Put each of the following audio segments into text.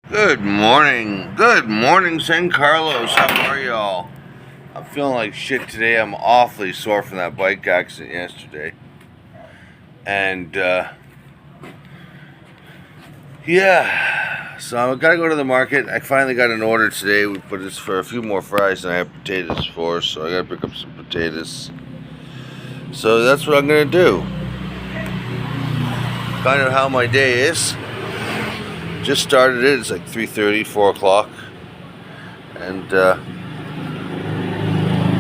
Good morning, San Carlos. How are y'all? I'm feeling like shit today. I'm awfully sore from that bike accident yesterday. And, yeah. So I gotta go to the market. I finally got an order today. We put this for a few more fries than I have potatoes for, so I gotta pick up some potatoes. So that's what I'm gonna do. Kind of how my day is. Just started it. It's like 3:30, 4 o'clock. And,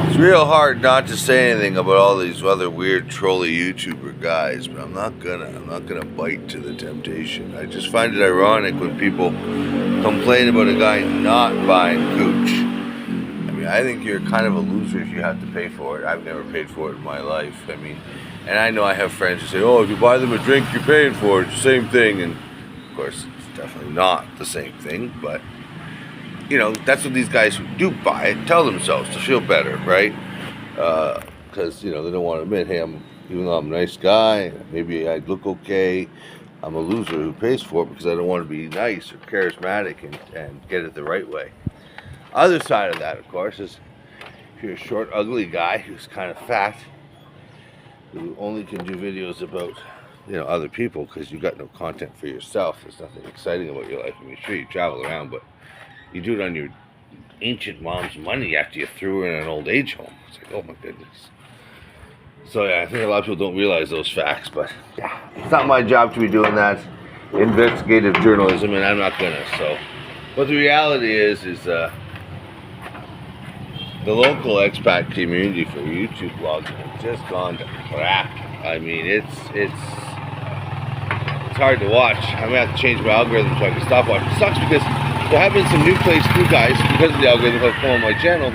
it's real hard not to say anything about all these other weird trolly YouTuber guys, but I'm not gonna bite to the temptation. I just find it ironic when people complain about a guy not buying cooch. I mean, I think you're kind of a loser if you have to pay for it. I've never paid for it in my life. I mean, and I know I have friends who say, "Oh, if you buy them a drink, you're paying for it. It's the same thing." And of course, it's definitely not the same thing, but you know, that's what these guys who do buy it tell themselves to feel better, right? Because, you know, they don't want to admit, hey, even though I'm a nice guy, maybe I look okay, I'm a loser who pays for it because I don't want to be nice or charismatic and get it the right way. Other side of that, of course, is if you're a short, ugly guy who's kind of fat, who only can do videos about, you know, other people because you've got no content for yourself. There's nothing exciting about your life. I mean, sure, you travel around, but you do it on your ancient mom's money after you threw her in an old age home. It's like, oh my goodness. So yeah, I think a lot of people don't realize those facts, but yeah, it's not my job to be doing that. Investigative journalism, and I'm not gonna. So, but the reality is the local expat community for YouTube blogging has just gone to crap. I mean, it's hard to watch. I'm gonna have to change my algorithm so I can stop watching. It sucks because there have been some new guys, because of the algorithm, who have come on my channel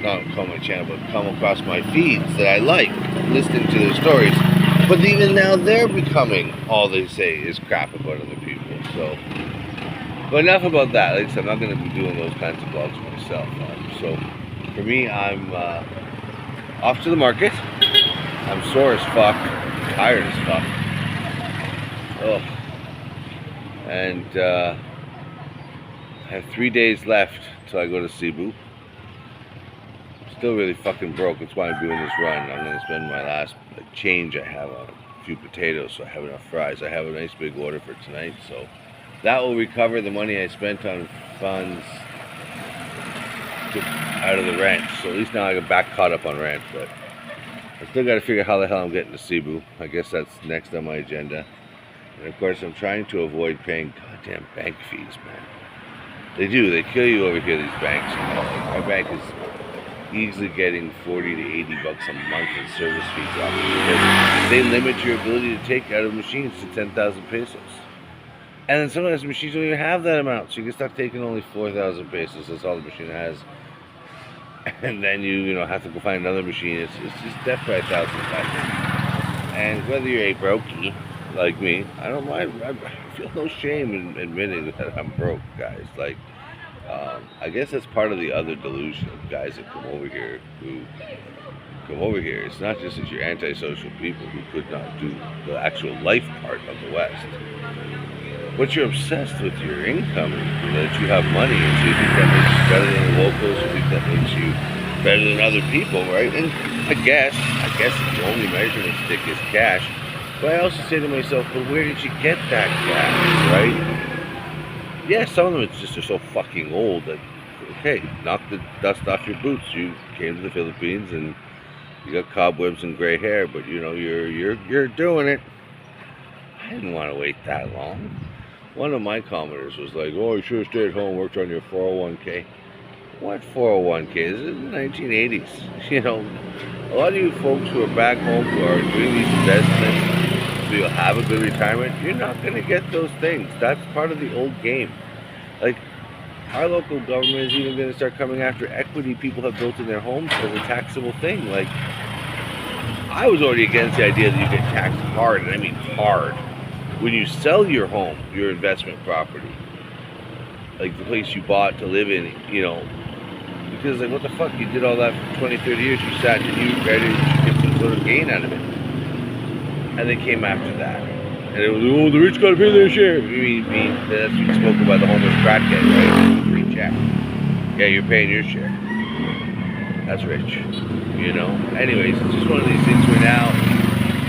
not come on my channel, but come across my feeds that I like, listening to their stories. But even now they're becoming, all they say is crap about other people. So, but enough about that. Like I said, I'm not going to be doing those kinds of vlogs myself. So, for me, I'm off to the market. I'm sore as fuck, tired as fuck. Oh. And, I have 3 days left till I go to Cebu. Still really fucking broke. That's why I'm doing this run. I'm going to spend my last change I have on a few potatoes so I have enough fries. I have a nice big order for tonight, so that will recover the money I spent on funds out of the rent. So at least now I get back caught up on rent, but I still got to figure out how the hell I'm getting to Cebu. I guess that's next on my agenda. And of course, I'm trying to avoid paying goddamn bank fees, man. They do. They kill you over here, these banks. You know, like my bank is easily getting 40 to 80 bucks a month in service fees off because they limit your ability to take out of machines to 10,000 pesos. And then sometimes the machines don't even have that amount, so you can start taking only 4,000 pesos. That's all the machine has. And then you have to go find another machine. It's just death by 1,000 bucks. And whether you're a brokey like me, I don't mind. I feel no shame in admitting that I'm broke, guys. Like, I guess that's part of the other delusion of guys that come over here who come over here. It's not just that you're antisocial people who could not do the actual life part of the West, but you're obsessed with your income, that you have money, and so you think that makes you better than the locals, you think that makes you better than other people, right? And I guess the only measurement stick is cash. But I also say to myself, but where did you get that cash, right? Yeah, some of them it's just they're so fucking old that, okay, knock the dust off your boots. You came to the Philippines and you got cobwebs and gray hair, but you're doing it. I didn't want to wait that long. One of my commenters was like, "Oh, you should have stayed home, worked on your 401k." What 401k? This is the 1980s. You know, a lot of you folks who are back home who are doing these investments so you'll have a good retirement, you're not going to get those things. That's part of the old game. Like, our local government is even going to start coming after equity people have built in their homes as a taxable thing. Like, I was already against the idea that you get taxed hard, and I mean hard, when you sell your home, your investment property, like the place you bought to live in, because like, what the fuck, you did all that for 20, 30 years, you sat and you ready to get some sort of gain out of it. And they came after that. And it was, oh, the rich gotta pay their share. That's what spoken by the homeless crackhead, right? Free check. Yeah, you're paying your share. That's rich. You know? Anyways, it's just one of these things where now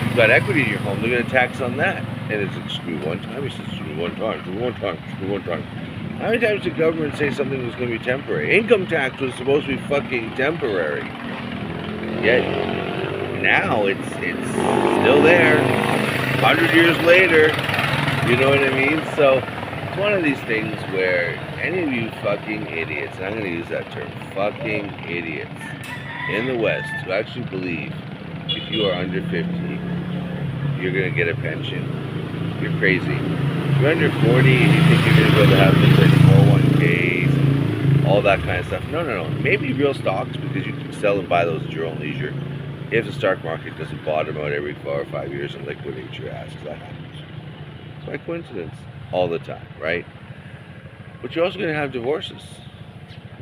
you've got equity in your home, they're gonna tax on that. And it's like, screw one time, he says, screw one time, screw one time, screw one time. How many times did the government say something was gonna be temporary? Income tax was supposed to be fucking temporary. Yet now it's still there. 100 years later, you know what I mean? So it's one of these things where any of you fucking idiots, and I'm going to use that term, fucking idiots in the West who actually believe if you are under 50, you're going to get a pension. You're crazy. If you're under 40 and you think you're going to be able to have things like 401ks and all that kind of stuff, no. Maybe real stocks, because you can sell and buy those at your own leisure. If the stock market doesn't bottom out every 4 or 5 years and liquidate your ass, because that happens. It's by coincidence all the time, right? But you're also going to have divorces.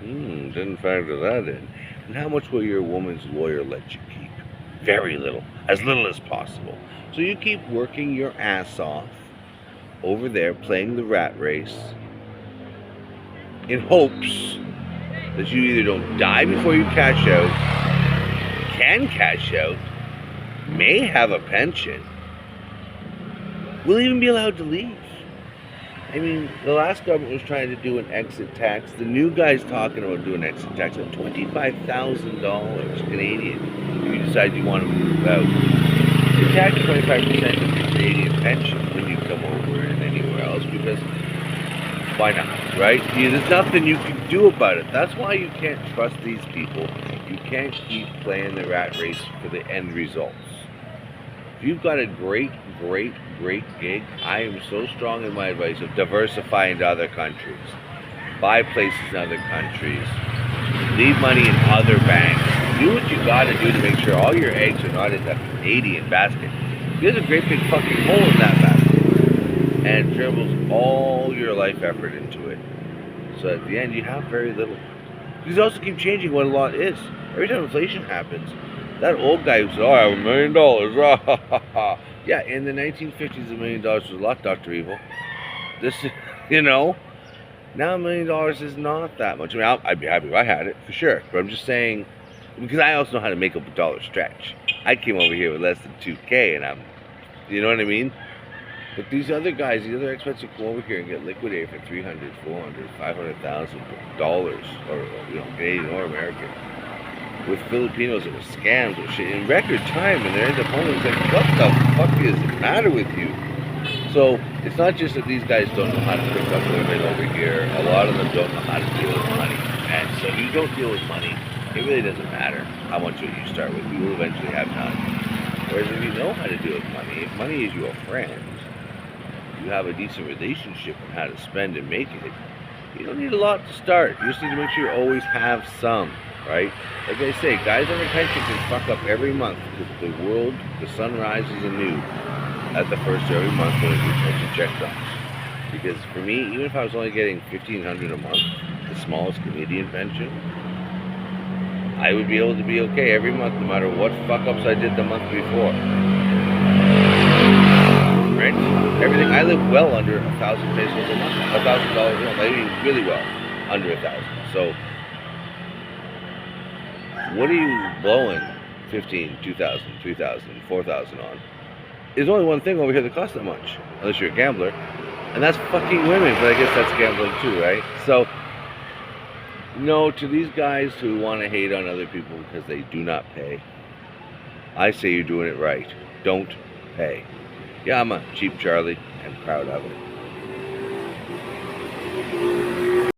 Didn't factor that in. And how much will your woman's lawyer let you keep? Very little. As little as possible. So you keep working your ass off over there playing the rat race in hopes that you either don't die before you cash out, can cash out, may have a pension, will even be allowed to leave. I mean, the last government was trying to do an exit tax. The new guy's talking about doing an exit tax of $25,000 Canadian if you decide you want to move out. You tax 25% of your Canadian pension when you come over and anywhere else, because why not, right? There's nothing you can do about it. That's why you can't trust these people. You can't keep playing the rat race for the end results. If you've got a great gig, I am so strong in my advice of diversifying to other countries. Buy places in other countries. Leave money in other banks. Do what you gotta do to make sure all your eggs are not in the Canadian basket. There's a great big fucking hole in that basket. And it dribbles all your life effort into it. So at the end, you have very little. Because also keep changing what a lot is. Every time inflation happens, that old guy who said, oh, I have $1 million. Yeah, in the 1950s, $1 million was a lot, Dr. Evil. This, now $1 million is not that much. I mean, I'd be happy if I had it, for sure. But I'm just saying, because I also know how to make up a dollar stretch. I came over here with less than $2K, and you know what I mean? But these other guys, these other expats who come over here and get liquidated for $300,000, $400,000, $500,000, or Canadian or American, with Filipinos that were scams or shit in record time, and they end up home and like, what the fuck is the matter with you? So it's not just that these guys don't know how to pick up women over here. A lot of them don't know how to deal with money, and so if you don't deal with money, it really doesn't matter how much you start with. You will eventually have none. Whereas if you know how to deal with money, if money is your friend, you have a decent relationship on how to spend and make it, you don't need a lot to start. You just need to make sure you always have some, right? Like I say, guys on their pension can fuck up every month because the sun rises anew at the first of every month when your pension check comes. Because for me, even if I was only getting $1,500 a month, the smallest Canadian pension, I would be able to be okay every month, no matter what fuck ups I did the month before. Rent, everything. I live well under 1,000 pesos a month, $1,000 a month. I mean, really well under 1,000. So, what are you blowing 15, 2,000, 3,000, 4,000 on? There's only one thing over here that costs that much, unless you're a gambler, and that's fucking women. But I guess that's gambling too, right? So, no, to these guys who want to hate on other people because they do not pay, I say you're doing it right. Don't pay. Yeah, I'm a cheap Charlie and proud of it.